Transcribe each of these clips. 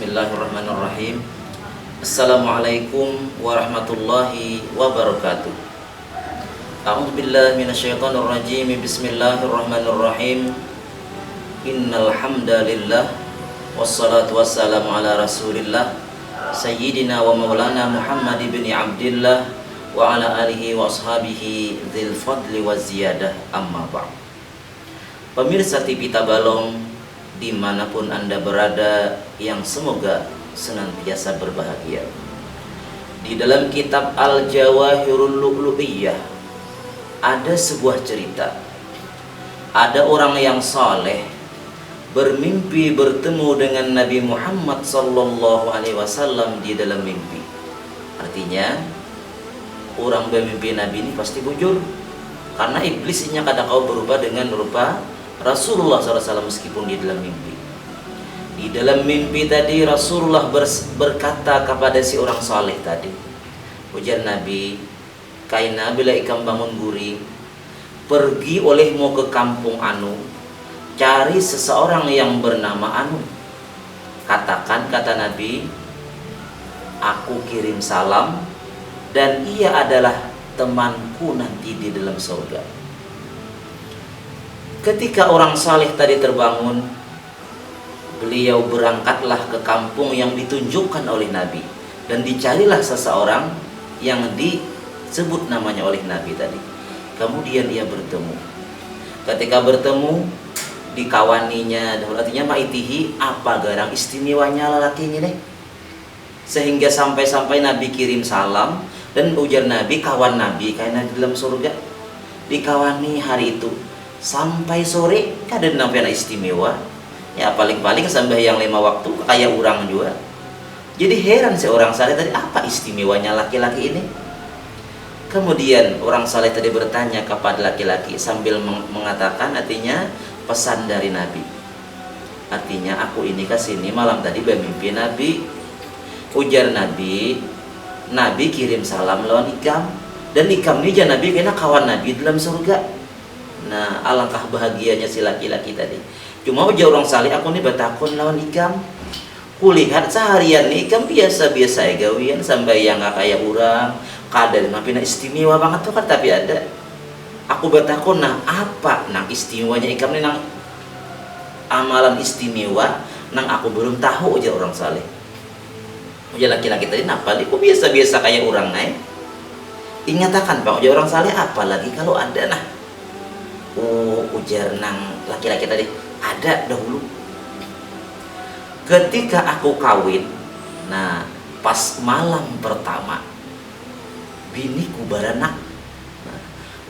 Bismillahirrahmanirrahim. Assalamualaikum warahmatullahi wabarakatuh. A'udzubillahi minasyaitonirrajim. Bismillahirrahmanirrahim. Innal hamdalillah wassalatu wassalamu ala Rasulillah Sayyidina wa maulana Muhammad ibn Abdillah wa ala alihi wa ashabihi dzil fadli wa ziyadah, amma ba'd. Pemirsa TV Tabalong dimanapun Anda berada, yang semoga senantiasa berbahagia. Di dalam kitab Al-Jawahirul Lu'lu'iyah ada sebuah cerita. Ada orang yang saleh bermimpi bertemu dengan Nabi Muhammad sallallahu alaihi wasallam di dalam mimpi. Artinya orang bermimpi Nabi ini pasti bujur, karena iblisnya kadang kau berubah dengan rupa Rasulullah SAW meskipun di dalam mimpi. Di dalam mimpi tadi Rasulullah berkata kepada si orang saleh tadi, ujar Nabi, kaina bila ikam bangun guri, pergi olehmu ke kampung anu, cari seseorang yang bernama anu. Katakan, kata Nabi, aku kirim salam dan ia adalah temanku nanti di dalam surga. Ketika orang saleh tadi terbangun, beliau berangkatlah ke kampung yang ditunjukkan oleh Nabi, dan dicarilah seseorang yang disebut namanya oleh Nabi tadi. Kemudian ia bertemu. Ketika bertemu, dikawaninya, artinya maitihi, apa garang istimewanya lelakinya nih, sehingga sampai-sampai Nabi kirim salam dan ujar Nabi, kawan Nabi karena di dalam surga. Dikawani hari itu sampai sore, kadang namanya istimewa. Ya paling-paling sembahyang 5 waktu kayak orang juga. Jadi heran seorang saleh tadi, apa istimewanya laki-laki ini? Kemudian orang saleh tadi bertanya kepada laki-laki sambil mengatakan, artinya pesan dari Nabi. Artinya aku ini kesini malam tadi bermimpi Nabi. Ujar Nabi, Nabi kirim salam lawan ikam, dan ikam ini jangan Nabi kena kawan Nabi dalam surga. Nah, alangkah bahagianya si laki-laki tadi. Cuma ujar orang saleh, aku ini bertakun lawan ikam. Kulihat seharian nih ikam biasa-biasa ya gawian, sampai yang gak kayak orang. Kadang nampina istimewa banget tuh kan, tapi ada. Aku bertakun, nah apa nang istimewanya ikam ini, nang amalan istimewa nang aku belum tahu, ujar orang saleh. Ujar laki-laki tadi, napa nih kok biasa-biasa kayak orang naik? Ingatakan Pak, ujar orang saleh, apalagi kalau ada nah. Ujar nang laki-laki tadi, ada dahulu. Ketika aku kawin, nah pas malam pertama, biniku baranak. Nah,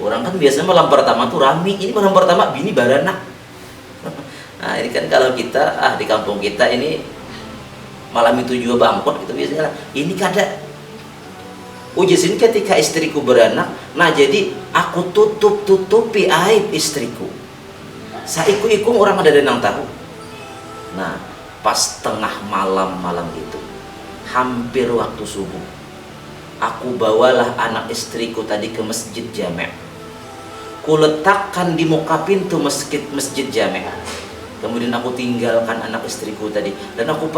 orang kan biasanya malam pertama tuh rame, ini malam pertama bini baranak. Nah ini kan kalau kita di kampung kita ini malam itu juga bangkot gitu biasanya. Ini kada. Ujisin ketika istriku beranak, nah jadi aku tutupi aib istriku. Saiku-iku orang ada yang tahu. Nah pas tengah malam itu, hampir waktu subuh, aku bawalah anak istriku tadi ke masjid jami'. Kuletakkan di muka pintu masjid jami'. Kemudian aku tinggalkan anak istriku tadi, dan aku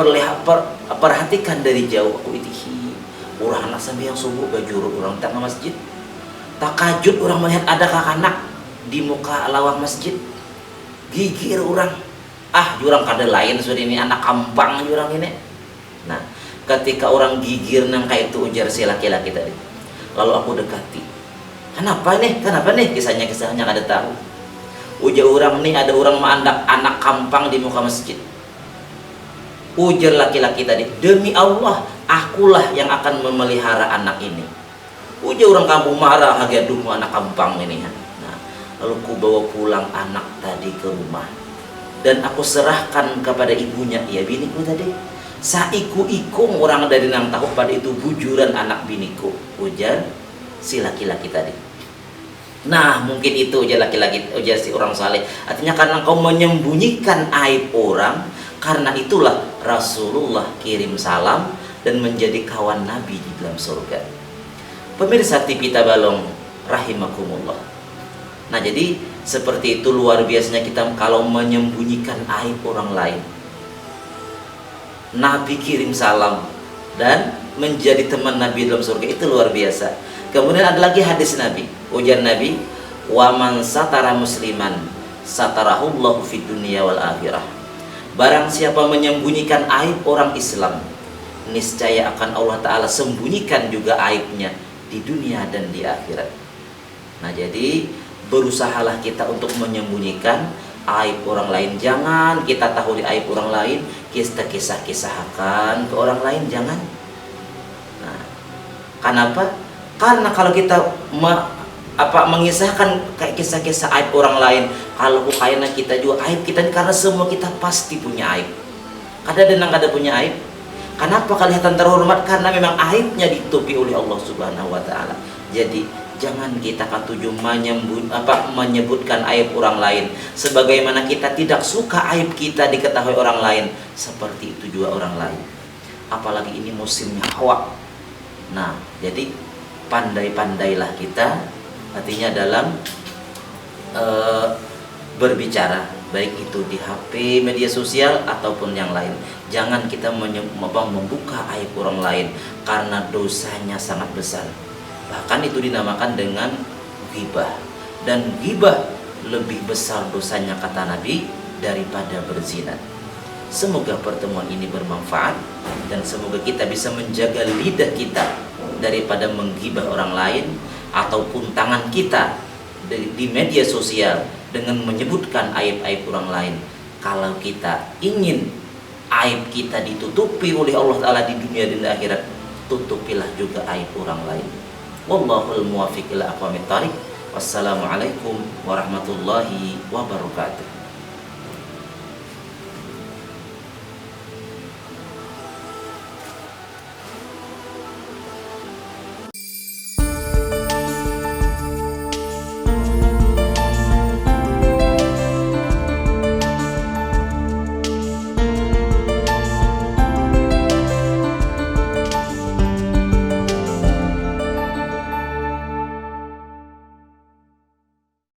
perhatikan dari jauh. Aku itihi orang anak sampai yang subuh bajur orang tak ke masjid. Takajud orang melihat ada anak di muka lawang masjid. Gigir orang, jurang kada lain sudah ini anak kampang jurang ini. Nah ketika orang gigir nang kayak itu, ujar si laki-laki tadi. Lalu aku dekati. Kenapa nih kisahnya kada tahu. Ujar orang nih, ada orang anak kampang di muka masjid. Ujar laki-laki tadi, demi Allah, akulah yang akan memelihara anak ini. Ujar orang kampung marah, agaduh anak kampang ini. Nah, lalu ku bawa pulang anak tadi ke rumah, dan aku serahkan kepada ibunya, ya biniku tadi. Saiku-iku orang dari nang tahu pada itu bujuran anak biniku, ujar si laki-laki tadi. Nah mungkin itu ujar laki-laki, ujar si orang saleh. Artinya karena kau menyembunyikan aib orang, karena itulah Rasulullah kirim salam dan menjadi kawan Nabi di dalam surga. Pemirsa TV Tabalong rahimakumullah. Nah jadi seperti itu luar biasanya kita kalau menyembunyikan aib orang lain. Nabi kirim salam dan menjadi teman Nabi dalam surga, itu luar biasa. Kemudian ada lagi hadis Nabi, ujar Nabi, wa man satara musliman satarahullahu fid dunya wal akhirah. Barang siapa menyembunyikan aib orang Islam, niscaya akan Allah Ta'ala sembunyikan juga aibnya di dunia dan di akhirat. Nah, jadi berusahalah kita untuk menyembunyikan aib orang lain. Jangan kita tahu di aib orang lain, kita kisahkan ke orang lain, jangan. Nah, kenapa? Karena kalau kita mengisahkan kayak kisah-kisah aib orang lain, kalau kayaknya kita juga aib kita, karena semua kita pasti punya aib. Kada punya aib. Kenapa kelihatan terhormat? Karena memang aibnya ditutupi oleh Allah Subhanahu wa Ta'ala. Jadi jangan kita katuju menyebutkan aib orang lain, sebagaimana kita tidak suka aib kita diketahui orang lain, seperti itu juga orang lain. Apalagi ini musimnya hawa. Nah, jadi pandai-pandailah kita, artinya dalam berbicara, baik itu di HP, media sosial ataupun yang lain. Jangan kita membuka aib orang lain, karena dosanya sangat besar. Bahkan itu dinamakan dengan ghibah, dan ghibah lebih besar dosanya, kata Nabi, daripada berzina. Semoga pertemuan ini bermanfaat, dan semoga kita bisa menjaga lidah kita daripada menggibah orang lain, ataupun tangan kita di media sosial dengan menyebutkan aib-aib orang lain. Kalau kita ingin aib kita ditutupi oleh Allah Ta'ala di dunia dan di akhirat, tutupilah juga aib orang lain. Wallahul muwaffiq ila aqwamit thariq. Wassalamualaikum warahmatullahi wabarakatuh.